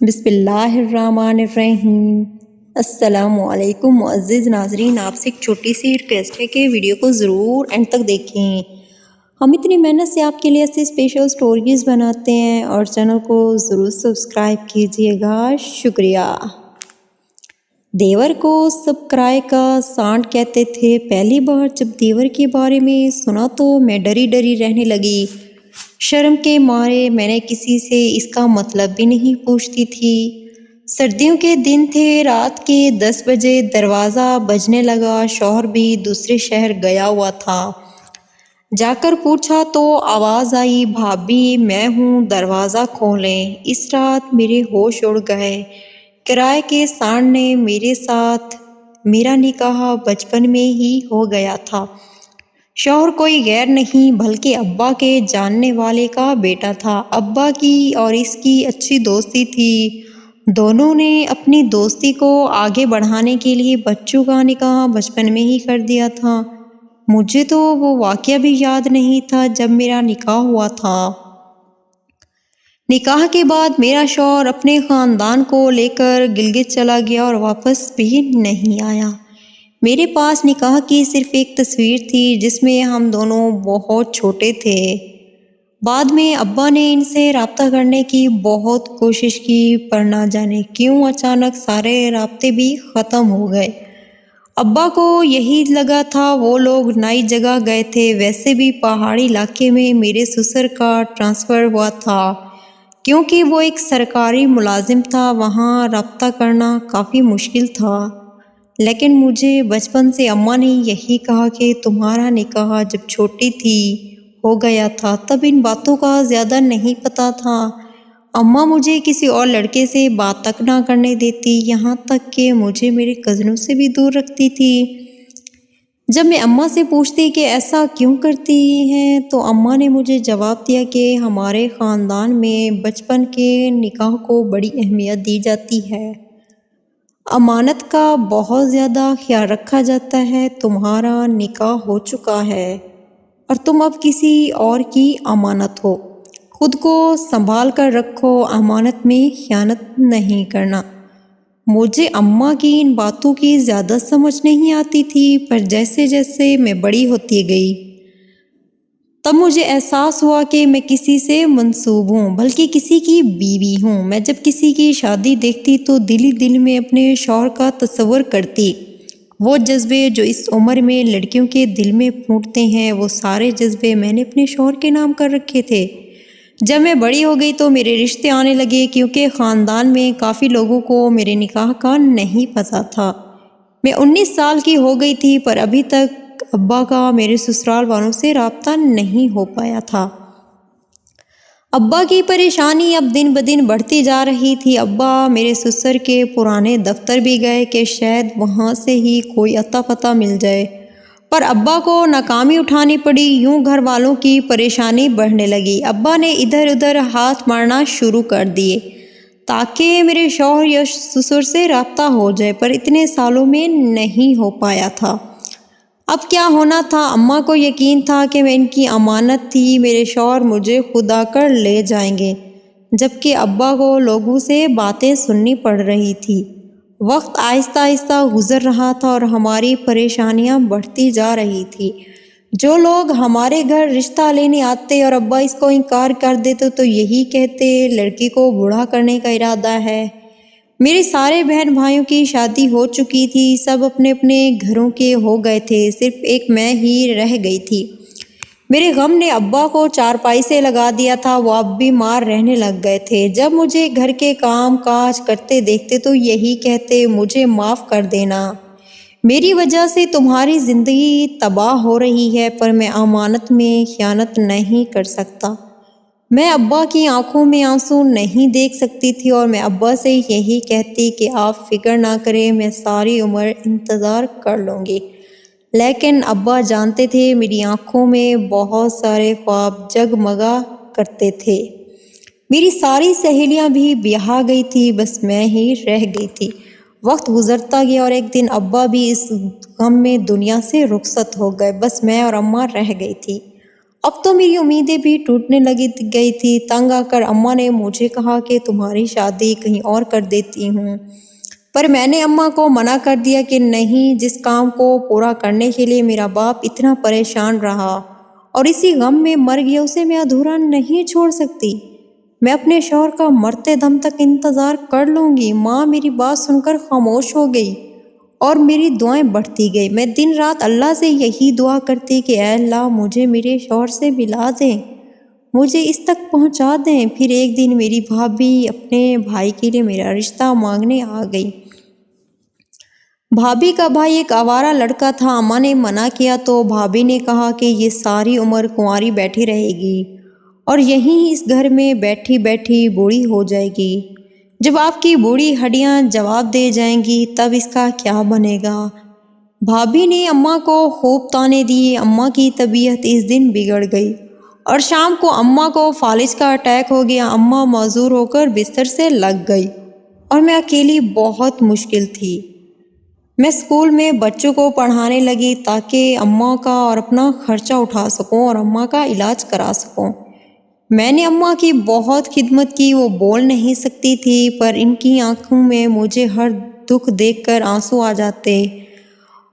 بسم اللہ الرحمن الرحیم۔ السلام علیکم معزز ناظرین، آپ سے ایک چھوٹی سی ریکویسٹ ہے کہ ویڈیو کو ضرور اینڈ تک دیکھیں۔ ہم اتنی محنت سے آپ کے لیے ایسے اسپیشل سٹوریز بناتے ہیں اور چینل کو ضرور سبسکرائب کیجئے گا، شکریہ۔ دیور کو سب کرائے کا سانڈ کہتے تھے۔ پہلی بار جب دیور کے بارے میں سنا تو میں ڈری ڈری رہنے لگی۔ شرم کے مارے میں نے کسی سے اس کا مطلب بھی نہیں پوچھتی تھی۔ سردیوں کے دن تھے، رات کے 10 بجے دروازہ بجنے لگا۔ شوہر بھی دوسرے شہر گیا ہوا تھا۔ جا کر پوچھا تو آواز آئی، بھابی میں ہوں، دروازہ کھولیں۔ اس رات میرے ہوش اڑ گئے۔ کرائے کے سانڈ نے میرے ساتھ میرا نکاح بچپن میں ہی ہو گیا تھا۔ شوہر کوئی غیر نہیں بلکہ ابا کے جاننے والے کا بیٹا تھا۔ ابا کی اور اس کی اچھی دوستی تھی۔ دونوں نے اپنی دوستی کو آگے بڑھانے کے لیے بچوں کا نکاح بچپن میں ہی کر دیا تھا۔ مجھے تو وہ واقعہ بھی یاد نہیں تھا جب میرا نکاح ہوا تھا۔ نکاح کے بعد میرا شوہر اپنے خاندان کو لے کر گلگت چلا گیا اور واپس بھی نہیں آیا۔ میرے پاس نکاح کی صرف ایک تصویر تھی جس میں ہم دونوں بہت چھوٹے تھے۔ بعد میں ابا نے ان سے رابطہ کرنے کی بہت کوشش کی، پر نہ جانے کیوں اچانک سارے رابطے بھی ختم ہو گئے۔ ابا کو یہی لگا تھا وہ لوگ نئی جگہ گئے تھے۔ ویسے بھی پہاڑی علاقے میں میرے سسر کا ٹرانسفر ہوا تھا، کیونکہ وہ ایک سرکاری ملازم تھا، وہاں رابطہ کرنا کافی مشکل تھا۔ لیکن مجھے بچپن سے اماں نے یہی کہا کہ تمہارا نکاح جب چھوٹی تھی ہو گیا تھا، تب ان باتوں کا زیادہ نہیں پتہ تھا۔ اماں مجھے کسی اور لڑکے سے بات تک نہ کرنے دیتی، یہاں تک کہ مجھے میرے کزنوں سے بھی دور رکھتی تھی۔ جب میں اماں سے پوچھتی کہ ایسا کیوں کرتی ہیں تو اماں نے مجھے جواب دیا کہ ہمارے خاندان میں بچپن کے نکاح کو بڑی اہمیت دی جاتی ہے، امانت کا بہت زیادہ خیال رکھا جاتا ہے۔ تمہارا نکاح ہو چکا ہے اور تم اب کسی اور کی امانت ہو، خود کو سنبھال کر رکھو، امانت میں خیانت نہیں کرنا۔ مجھے اماں کی ان باتوں کی زیادہ سمجھ نہیں آتی تھی، پر جیسے جیسے میں بڑی ہوتی گئی تب مجھے احساس ہوا کہ میں کسی سے منسوب ہوں بلکہ کسی کی بیوی ہوں۔ میں جب کسی کی شادی دیکھتی تو دل ہی دل میں اپنے شوہر کا تصور کرتی۔ وہ جذبے جو اس عمر میں لڑکیوں کے دل میں پھوٹتے ہیں، وہ سارے جذبے میں نے اپنے شوہر کے نام کر رکھے تھے۔ جب میں بڑی ہو گئی تو میرے رشتے آنے لگے، کیونکہ خاندان میں کافی لوگوں کو میرے نکاح کا نہیں پتہ تھا۔ میں 19 سال کی ہو گئی تھی، پر ابھی تک ابا کا میرے سسرال والوں سے رابطہ نہیں ہو پایا تھا۔ ابا کی پریشانی اب دن بدن بڑھتی جا رہی تھی۔ ابا میرے سسر کے پرانے دفتر بھی گئے کہ شاید وہاں سے ہی کوئی اتا پتہ مل جائے، پر ابا کو ناکامی اٹھانی پڑی۔ یوں گھر والوں کی پریشانی بڑھنے لگی۔ ابا نے ادھر ادھر ہاتھ مارنا شروع کر دیے تاکہ میرے شوہر یا سسر سے رابطہ ہو جائے، پر اتنے سالوں میں نہیں ہو پایا تھا۔ اب کیا ہونا تھا؟ اماں کو یقین تھا کہ میں ان کی امانت تھی، میرے شوہر مجھے خود آ کر لے جائیں گے، جبکہ ابا کو لوگوں سے باتیں سننی پڑ رہی تھی۔ وقت آہستہ آہستہ گزر رہا تھا اور ہماری پریشانیاں بڑھتی جا رہی تھی۔ جو لوگ ہمارے گھر رشتہ لینے آتے اور ابا اس کو انکار کر دیتے تو یہی کہتے لڑکی کو بوڑھا کرنے کا ارادہ ہے۔ میرے سارے بہن بھائیوں کی شادی ہو چکی تھی، سب اپنے اپنے گھروں کے ہو گئے تھے، صرف ایک میں ہی رہ گئی تھی۔ میرے غم نے ابا کو چارپائی سے لگا دیا تھا، وہ اب بیمار رہنے لگ گئے تھے۔ جب مجھے گھر کے کام کاج کرتے دیکھتے تو یہی کہتے مجھے معاف کر دینا، میری وجہ سے تمہاری زندگی تباہ ہو رہی ہے، پر میں امانت میں خیانت نہیں کر سکتا۔ میں ابا کی آنکھوں میں آنسو نہیں دیکھ سکتی تھی اور میں ابا سے یہی کہتی کہ آپ فکر نہ کریں، میں ساری عمر انتظار کر لوں گی۔ لیکن ابا جانتے تھے میری آنکھوں میں بہت سارے خواب جگمگا کرتے تھے۔ میری ساری سہیلیاں بھی بیاہ گئی تھی، بس میں ہی رہ گئی تھی۔ وقت گزرتا گیا اور ایک دن ابا بھی اس غم میں دنیا سے رخصت ہو گئے، بس میں اور اماں رہ گئی تھی۔ اب تو میری امیدیں بھی ٹوٹنے لگی گئی تھی۔ تنگ آ کر اماں نے مجھے کہا کہ تمہاری شادی کہیں اور کر دیتی ہوں، پر میں نے اماں کو منع کر دیا کہ نہیں، جس کام کو پورا کرنے کے لیے میرا باپ اتنا پریشان رہا اور اسی غم میں مر گیا، اسے میں ادھورا نہیں چھوڑ سکتی۔ میں اپنے شوہر کا مرتے دم تک انتظار کر لوں گی۔ ماں میری بات سن کر خاموش ہو گئی اور میری دعائیں بڑھتی گئی۔ میں دن رات اللہ سے یہی دعا کرتی کہ اے اللہ، مجھے میرے شوہر سے ملا دیں، مجھے اس تک پہنچا دیں۔ پھر ایک دن میری بھابھی اپنے بھائی کے لیے میرا رشتہ مانگنے آ گئی۔ بھابھی کا بھائی ایک آوارہ لڑکا تھا۔ اماں نے منع کیا تو بھابھی نے کہا کہ یہ ساری عمر کنواری بیٹھی رہے گی اور یہیں اس گھر میں بیٹھی بیٹھی بوڑھی ہو جائے گی۔ جب آپ کی بوڑھی ہڈیاں جواب دے جائیں گی تب اس کا کیا بنے گا؟ بھابھی نے اماں کو خوب طعنے دیے۔ اماں کی طبیعت اس دن بگڑ گئی اور شام کو اماں کو فالج کا اٹیک ہو گیا۔ اماں معذور ہو کر بستر سے لگ گئی اور میں اکیلی بہت مشکل تھی۔ میں اسکول میں بچوں کو پڑھانے لگی تاکہ اماں کا اور اپنا خرچہ اٹھا سکوں اور اماں کا علاج کرا سکوں۔ میں نے اماں کی بہت خدمت کی۔ وہ بول نہیں سکتی تھی، پر ان کی آنکھوں میں مجھے ہر دکھ دیکھ کر آنسو آ جاتے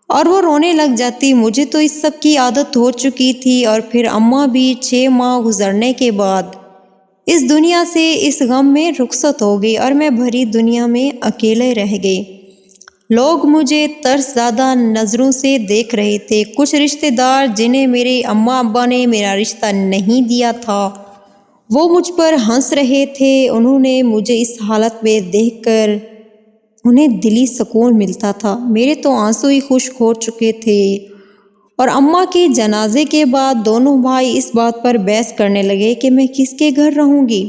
اور وہ رونے لگ جاتی۔ مجھے تو اس سب کی عادت ہو چکی تھی۔ اور پھر اماں بھی 6 ماہ گزرنے کے بعد اس دنیا سے اس غم میں رخصت ہو گئی اور میں بھری دنیا میں اکیلے رہ گئی۔ لوگ مجھے ترس زدہ نظروں سے دیکھ رہے تھے۔ کچھ رشتہ دار جنہیں میرے اماں ابا نے میرا رشتہ نہیں دیا تھا، وہ مجھ پر ہنس رہے تھے۔ انہوں نے مجھے اس حالت میں دیکھ کر انہیں دلی سکون ملتا تھا۔ میرے تو آنسو ہی خشک ہو چکے تھے۔ اور اماں کے جنازے کے بعد دونوں بھائی اس بات پر بحث کرنے لگے کہ میں کس کے گھر رہوں گی۔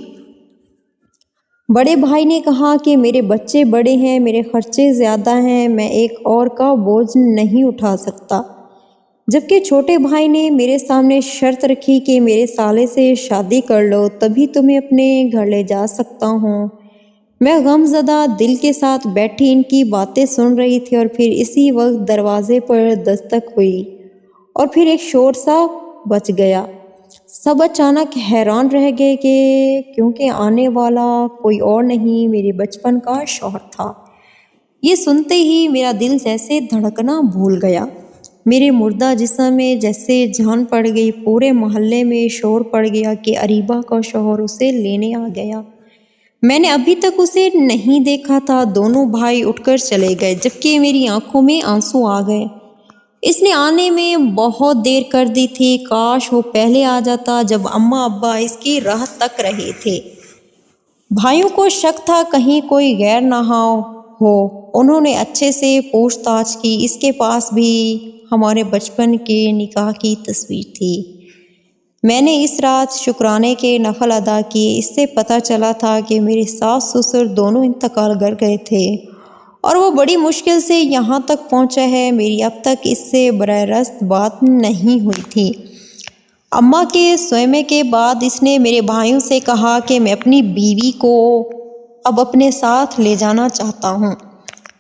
بڑے بھائی نے کہا کہ میرے بچے بڑے ہیں، میرے خرچے زیادہ ہیں، میں ایک اور کا بوجھ نہیں اٹھا سکتا۔ جبکہ چھوٹے بھائی نے میرے سامنے شرط رکھی کہ میرے سالے سے شادی کر لو تبھی تمہیں اپنے گھر لے جا سکتا ہوں۔ میں غم زدہ دل کے ساتھ بیٹھی ان کی باتیں سن رہی تھی اور پھر اسی وقت دروازے پر دستک ہوئی اور پھر ایک شور سا بچ گیا۔ سب اچانک حیران رہ گئے کیونکہ آنے والا کوئی اور نہیں، میرے بچپن کا شوہر تھا۔ یہ سنتے ہی میرا دل جیسے دھڑکنا بھول گیا۔ میرے مردہ جسم میں جیسے جان پڑ گئی۔ پورے محلے میں شور پڑ گیا کہ اریبہ کا شوہر اسے لینے آ گیا۔ میں نے ابھی تک اسے نہیں دیکھا تھا۔ دونوں بھائی اٹھ کر چلے گئے جبکہ میری آنکھوں میں آنسو آ گئے۔ اس نے آنے میں بہت دیر کر دی تھی۔ کاش وہ پہلے آ جاتا جب اماں ابا اس کی راہ تک رہے تھے۔ بھائیوں کو شک تھا کہیں کوئی غیر نہ ہو۔ انہوں نے اچھے سے پوچھ تاچھ کی۔ اس کے پاس بھی ہمارے بچپن کے نکاح کی تصویر تھی۔ میں نے اس رات شکرانے کے نفل ادا کیے۔ اس سے پتہ چلا تھا کہ میرے ساس سسر دونوں انتقال کر گئے تھے اور وہ بڑی مشکل سے یہاں تک پہنچا ہے۔ میری اب تک اس سے براہ راست بات نہیں ہوئی تھی۔ اماں کے سوئمے کے بعد اس نے میرے بھائیوں سے کہا کہ میں اپنی بیوی کو اب اپنے ساتھ لے جانا چاہتا ہوں۔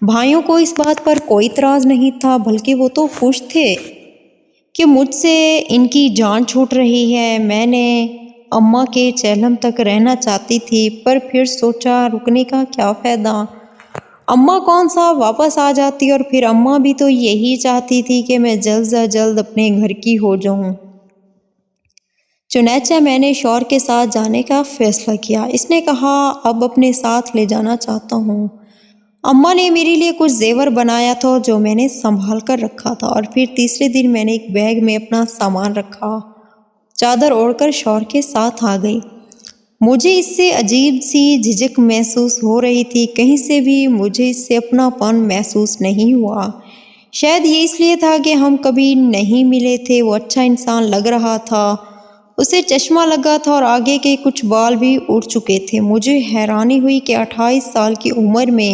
بھائیوں کو اس بات پر کوئی اعتراض نہیں تھا، بلکہ وہ تو خوش تھے کہ مجھ سے ان کی جان چھوٹ رہی ہے۔ میں نے اماں کے چہلم تک رہنا چاہتی تھی، پر پھر سوچا رکنے کا کیا فائدہ۔ اماں کون سا واپس آ جاتی اور پھر اماں بھی تو یہی چاہتی تھی کہ میں جلد از جلد اپنے گھر کی ہو جاؤں۔ چنانچہ میں نے شوہر کے ساتھ جانے کا فیصلہ کیا۔ اس نے کہا اب اپنے ساتھ لے جانا چاہتا ہوں۔ اماں نے میرے لیے کچھ زیور بنایا تھا جو میں نے سنبھال کر رکھا تھا اور پھر تیسرے دن میں نے ایک بیگ میں اپنا سامان رکھا، چادر اوڑھ کر شوہر کے ساتھ آ گئی۔ مجھے اس سے عجیب سی جھجک محسوس ہو رہی تھی۔ کہیں سے بھی مجھے اس سے اپنا پن محسوس نہیں ہوا۔ شاید یہ اس لیے تھا کہ ہم کبھی نہیں ملے تھے۔ وہ اچھا انسان لگ رہا تھا، اسے چشمہ لگا تھا اور آگے کے کچھ بال بھی اڑ چکے تھے۔ مجھے حیرانی ہوئی کہ 28 سال کی عمر میں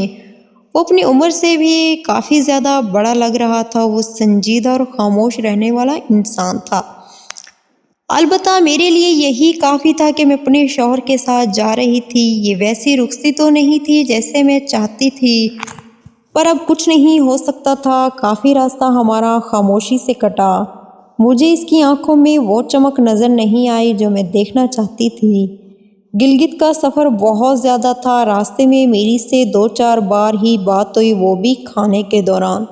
وہ اپنی عمر سے بھی کافی زیادہ بڑا لگ رہا تھا۔ وہ سنجیدہ اور خاموش رہنے والا انسان تھا۔ البتہ میرے لیے یہی کافی تھا کہ میں اپنے شوہر کے ساتھ جا رہی تھی۔ یہ ویسی رخصتی تو نہیں تھی جیسے میں چاہتی تھی، پر اب کچھ نہیں ہو سکتا تھا۔ کافی راستہ ہمارا خاموشی سے کٹا۔ مجھے اس کی آنکھوں میں وہ چمک نظر نہیں آئی جو میں دیکھنا چاہتی تھی۔ گلگت کا سفر بہت زیادہ تھا۔ راستے میں میری سے 2-4 بار ہی بات ہوئی، وہ بھی کھانے کے دوران۔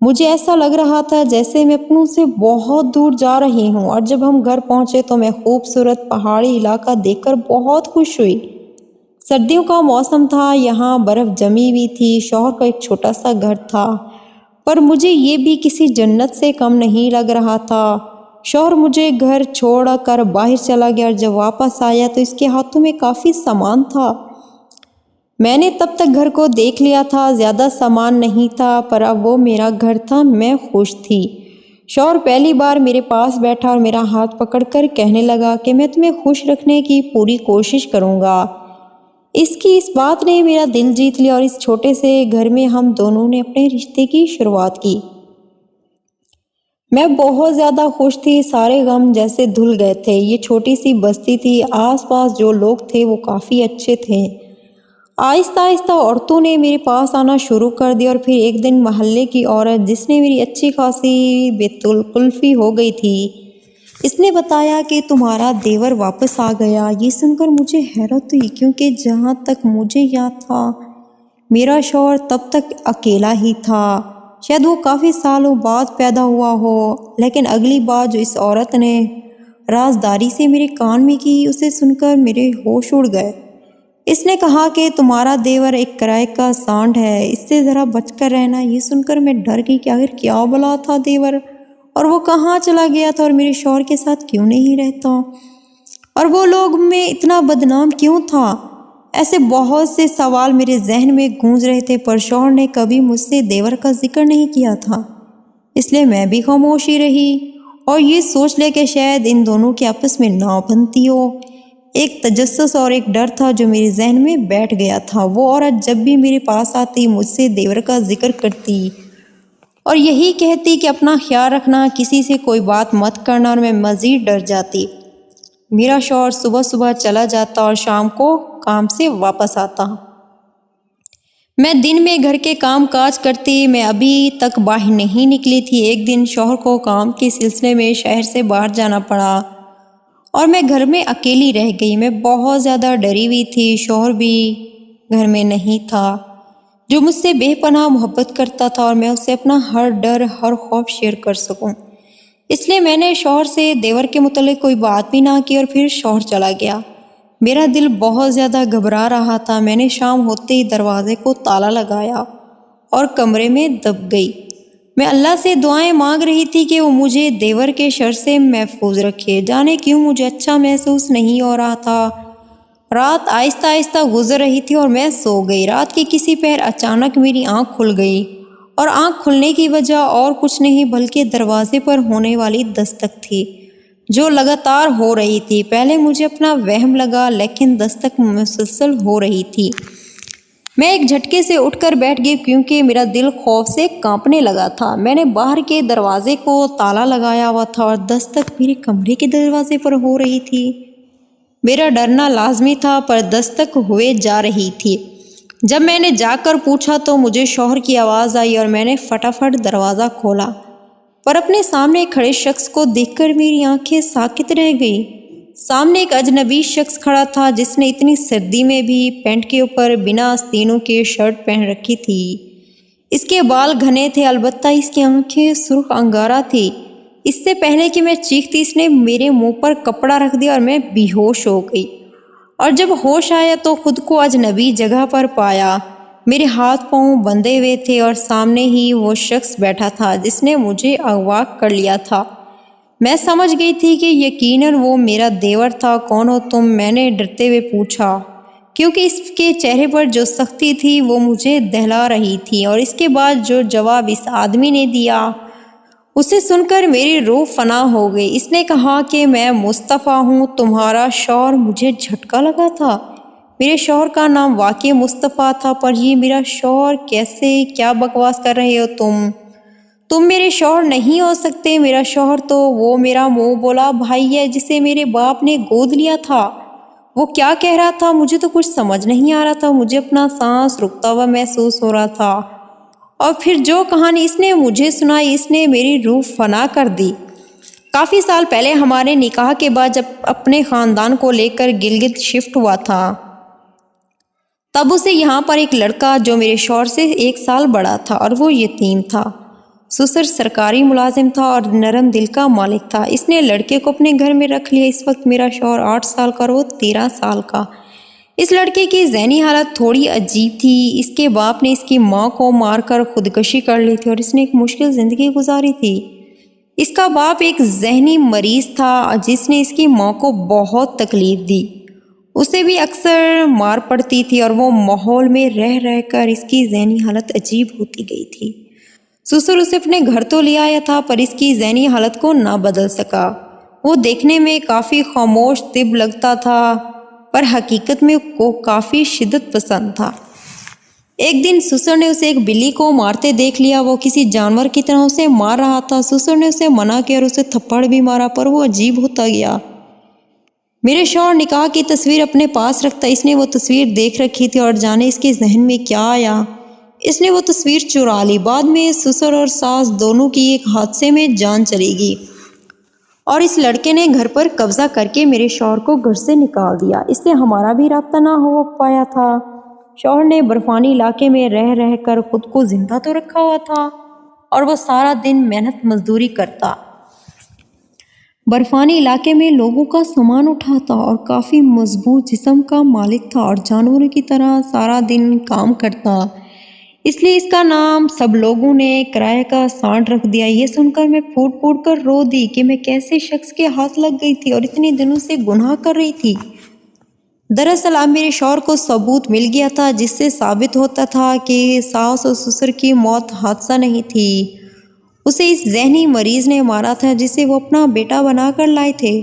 مجھے ایسا لگ رہا تھا جیسے میں اپنوں سے بہت دور جا رہی ہوں، اور جب ہم گھر پہنچے تو میں خوبصورت پہاڑی علاقہ دیکھ کر بہت خوش ہوئی۔ سردیوں کا موسم تھا، یہاں برف جمی ہوئی تھی۔ شوہر کا ایک چھوٹا سا گھر تھا، پر مجھے یہ بھی کسی جنت سے کم نہیں لگ رہا تھا۔ شوہر مجھے گھر چھوڑ کر باہر چلا گیا، اور جب واپس آیا تو اس کے ہاتھوں میں کافی سامان تھا۔ میں نے تب تک گھر کو دیکھ لیا تھا، زیادہ سامان نہیں تھا، پر اب وہ میرا گھر تھا، میں خوش تھی۔ شوہر پہلی بار میرے پاس بیٹھا اور میرا ہاتھ پکڑ کر کہنے لگا کہ میں تمہیں خوش رکھنے کی پوری کوشش کروں گا۔ اس کی اس بات نے میرا دل جیت لیا، اور اس چھوٹے سے گھر میں ہم دونوں نے اپنے رشتے کی شروعات کی۔ میں بہت زیادہ خوش تھی، سارے غم جیسے دھل گئے تھے۔ یہ چھوٹی سی بستی تھی، آس پاس جو لوگ تھے وہ کافی اچھے تھے۔ آہستہ آہستہ عورتوں نے میرے پاس آنا شروع کر دیا، اور پھر ایک دن محلے کی عورت جس نے میری اچھی خاصی بیت الکلفی ہو گئی تھی، اس نے بتایا کہ تمہارا دیور واپس آ گیا۔ یہ سن کر مجھے حیرت ہوئی، کیونکہ جہاں تک مجھے یاد تھا میرا شوہر تب تک اکیلا ہی تھا۔ شاید وہ کافی سالوں بعد پیدا ہوا ہو، لیکن اگلی بات جو اس عورت نے رازداری سے میرے کان میں کی، اسے سن کر میرے ہوش اڑ گئے۔ اس نے کہا کہ تمہارا دیور ایک کرائے کا سانڈ ہے، اس سے ذرا بچ کر رہنا۔ یہ سن کر میں ڈر گئی کہ آخر کیا بلا تھا دیور، اور وہ کہاں چلا گیا تھا، اور میرے شوہر کے ساتھ کیوں نہیں رہتا، اور وہ لوگ میں اتنا بدنام کیوں تھا۔ ایسے بہت سے سوال میرے ذہن میں گونج رہے تھے، پر شوہر نے کبھی مجھ سے دیور کا ذکر نہیں کیا تھا، اس لیے میں بھی خاموشی رہی اور یہ سوچ لیا کہ شاید ان دونوں کے آپس میں نہ بنتی ہو۔ ایک تجسس اور ایک ڈر تھا جو میرے ذہن میں بیٹھ گیا تھا۔ وہ عورت جب بھی میرے پاس آتی مجھ سے دیور کا ذکر کرتی اور یہی کہتی کہ اپنا خیال رکھنا، کسی سے کوئی بات مت کرنا، اور میں مزید ڈر جاتی۔ میرا شوہر صبح صبح چلا جاتا اور شام کو کام سے واپس آتا۔ میں دن میں گھر کے کام کاج کرتی، میں ابھی تک باہر نہیں نکلی تھی۔ ایک دن شوہر کو کام کے سلسلے میں شہر سے باہر جانا پڑا اور میں گھر میں اکیلی رہ گئی۔ میں بہت زیادہ ڈری ہوئی تھی۔ شوہر بھی گھر میں نہیں تھا، جو مجھ سے بے پناہ محبت کرتا تھا، اور میں اسے اپنا ہر ڈر، ہر خوف شیئر کر سکوں۔ اس لیے میں نے شوہر سے دیور کے متعلق کوئی بات بھی نہ کی، اور پھر شوہر چلا گیا۔ میرا دل بہت زیادہ گھبرا رہا تھا۔ میں نے شام ہوتے ہی دروازے کو تالا لگایا اور کمرے میں دب گئی۔ میں اللہ سے دعائیں مانگ رہی تھی کہ وہ مجھے دیور کے شر سے محفوظ رکھے۔ جانے کیوں مجھے اچھا محسوس نہیں ہو رہا تھا۔ رات آہستہ آہستہ گزر رہی تھی اور میں سو گئی۔ رات کے کسی پہر اچانک میری آنکھ کھل گئی، اور آنکھ کھلنے کی وجہ اور کچھ نہیں بلکہ دروازے پر ہونے والی دستک تھی، جو لگاتار ہو رہی تھی۔ پہلے مجھے اپنا وہم لگا، لیکن دستک مسلسل ہو رہی تھی۔ میں ایک جھٹکے سے اٹھ کر بیٹھ گئی، کیونکہ میرا دل خوف سے کانپنے لگا تھا۔ میں نے باہر کے دروازے کو تالا لگایا ہوا تھا اور دستک میرے کمرے کے دروازے پر ہو رہی تھی۔ میرا ڈرنا لازمی تھا، پر دستک ہوئے جا رہی تھی۔ جب میں نے جا کر پوچھا تو مجھے شوہر کی آواز آئی، اور میں نے فٹافٹ دروازہ کھولا، پر اپنے سامنے کھڑے شخص کو دیکھ کر میری آنکھیں ساکت رہ گئی۔ سامنے ایک اجنبی شخص کھڑا تھا، جس نے اتنی سردی میں بھی پینٹ کے اوپر بنا آستینوں کے شرٹ پہن رکھی تھی۔ اس کے بال گھنے تھے، البتہ اس کی آنکھیں سرخ انگارہ تھی۔ اس سے پہلے کہ میں چیختی، اس نے میرے منہ پر کپڑا رکھ دیا اور میں بے ہوش ہو گئی، اور جب ہوش آیا تو خود کو اجنبی جگہ پر پایا۔ میرے ہاتھ پاؤں بندھے ہوئے تھے، اور سامنے ہی وہ شخص بیٹھا تھا جس نے مجھے اغوا کر لیا تھا۔ میں سمجھ گئی تھی کہ یقیناً وہ میرا دیور تھا۔ کون ہو تم؟ میں نے ڈرتے ہوئے پوچھا، کیونکہ اس کے چہرے پر جو سختی تھی وہ مجھے دہلا رہی تھی، اور اس کے بعد جو جواب اس آدمی نے دیا اسے سن کر میری روح فنا ہو گئی۔ اس نے کہا کہ میں مصطفیٰ ہوں، تمہارا شوہر۔ مجھے جھٹکا لگا تھا۔ میرے شوہر کا نام واقعی مصطفیٰ تھا، پر یہ میرا شوہر کیسے؟ کیا بکواس کر رہے ہو تم میرے شوہر نہیں ہو سکتے۔ میرا شوہر تو وہ میرا منہ بولا بھائی ہے جسے میرے باپ نے گود لیا تھا۔ وہ کیا کہہ رہا تھا؟ مجھے تو کچھ سمجھ نہیں آ رہا تھا۔ مجھے اپنا سانس رکتا ہوا محسوس ہو رہا تھا، اور پھر جو کہانی اس نے مجھے سنائی اس نے میری روح فنا کر دی۔ کافی سال پہلے ہمارے نکاح کے بعد جب اپنے خاندان کو لے کر گلگت شفٹ ہوا تھا تب اسے یہاں پر ایک لڑکا جو میرے شوہر سے 1 سال بڑا تھا اور وہ یتیم تھا۔ سسر سرکاری ملازم تھا اور نرم دل کا مالک تھا۔ اس نے لڑکے کو اپنے گھر میں رکھ لیا۔ اس وقت میرا شوہر 8 سال کا اور وہ 13 سال کا۔ اس لڑکے کی ذہنی حالت تھوڑی عجیب تھی۔ اس کے باپ نے اس کی ماں کو مار کر خودکشی کر لی تھی اور اس نے ایک مشکل زندگی گزاری تھی۔ اس کا باپ ایک ذہنی مریض تھا جس نے اس کی ماں کو بہت تکلیف دی۔ اسے بھی اکثر مار پڑتی تھی اور وہ ماحول میں رہ کر اس کی ذہنی حالت عجیب ہوتی گئی تھی۔ سسر اسے اپنے گھر تو لے آیا تھا پر اس کی ذہنی حالت کو نہ بدل سکا۔ وہ دیکھنے میں کافی خاموش طب لگتا تھا پر حقیقت میں وہ کافی شدت پسند تھا۔ ایک دن سسر نے اسے ایک بلی کو مارتے دیکھ لیا۔ وہ کسی جانور کی طرح اسے مار رہا تھا۔ سسر نے اسے منع کیا اور اسے تھپڑ بھی مارا پر وہ عجیب ہوتا گیا۔ میرے شوہر نکاح کی تصویر اپنے پاس رکھتا۔ اس نے وہ تصویر دیکھ رکھی تھی اور جانے اس کے ذہن میں کیا آیا، اس نے وہ تصویر چرا لی۔ بعد میں سسر اور ساس دونوں کی ایک حادثے میں جان چلی گئی اور اس لڑکے نے گھر پر قبضہ کر کے میرے شوہر کو گھر سے نکال دیا۔ اس لیے ہمارا بھی رابطہ نہ ہو پایا تھا۔ شوہر نے برفانی علاقے میں رہ کر خود کو زندہ تو رکھا ہوا تھا اور وہ سارا دن محنت مزدوری کرتا، برفانی علاقے میں لوگوں کا سامان اٹھاتا اور کافی مضبوط جسم کا مالک تھا اور جانوروں کی طرح سارا دن کام کرتا۔ اس لیے اس کا نام سب لوگوں نے کرایہ کا سانڈ رکھ دیا۔ یہ سن کر میں پھوٹ کر رو دی کہ میں کیسے شخص کے ہاتھ لگ گئی تھی اور اتنے دنوں سے گناہ کر رہی تھی۔ دراصل اب میرے شوہر کو ثبوت مل گیا تھا جس سے ثابت ہوتا تھا کہ ساس اور سسر کی موت حادثہ نہیں تھی، اسے اس ذہنی مریض نے مارا تھا جسے وہ اپنا بیٹا بنا کر لائے تھے۔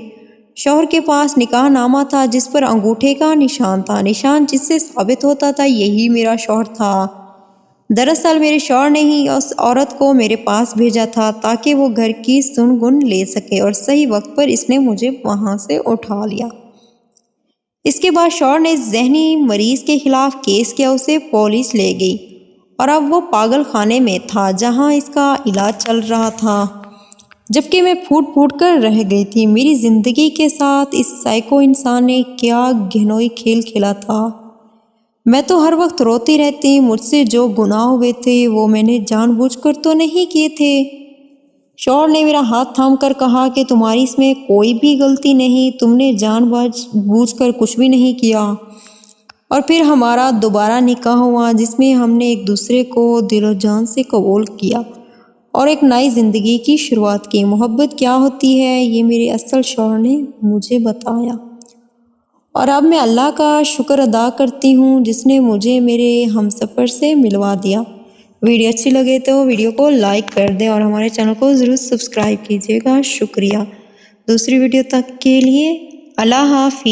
شوہر کے پاس نکاح نامہ تھا جس پر انگوٹھے کا نشان تھا، نشان جس سے ثابت ہوتا تھا یہی میرا شوہر تھا۔ دراصل میرے شوہر نے ہی اس عورت کو میرے پاس بھیجا تھا تاکہ وہ گھر کی سن گن لے سکے اور صحیح وقت پر اس نے مجھے وہاں سے اٹھا لیا۔ اس کے بعد شوہر نے ذہنی مریض کے خلاف کیس کیا، اسے پولیس لے گئی اور اب وہ پاگل خانے میں تھا جہاں اس کا علاج چل رہا تھا، جبکہ میں پھوٹ کر رہ گئی تھی۔ میری زندگی کے ساتھ اس سائیکو انسان نے کیا گھنوئی کھیل کھیلا تھا۔ میں تو ہر وقت روتی رہتی، مجھ سے جو گناہ ہوئے تھے وہ میں نے جان بوجھ کر تو نہیں کیے تھے۔ شوہر نے میرا ہاتھ تھام کر کہا کہ تمہاری اس میں کوئی بھی غلطی نہیں، تم نے جان بوجھ کر کچھ بھی نہیں کیا۔ اور پھر ہمارا دوبارہ نکاح ہوا جس میں ہم نے ایک دوسرے کو دل و جان سے قبول کیا اور ایک نئی زندگی کی شروعات کی۔ محبت کیا ہوتی ہے یہ میرے اصل شوہر نے مجھے بتایا اور اب میں اللہ کا شکر ادا کرتی ہوں جس نے مجھے میرے ہمسفر سے ملوا دیا۔ ویڈیو اچھی لگے تو ویڈیو کو لائک کر دیں اور ہمارے چینل کو ضرور سبسکرائب کیجیے گا۔ شکریہ۔ دوسری ویڈیو تک کے لیے اللہ حافظ۔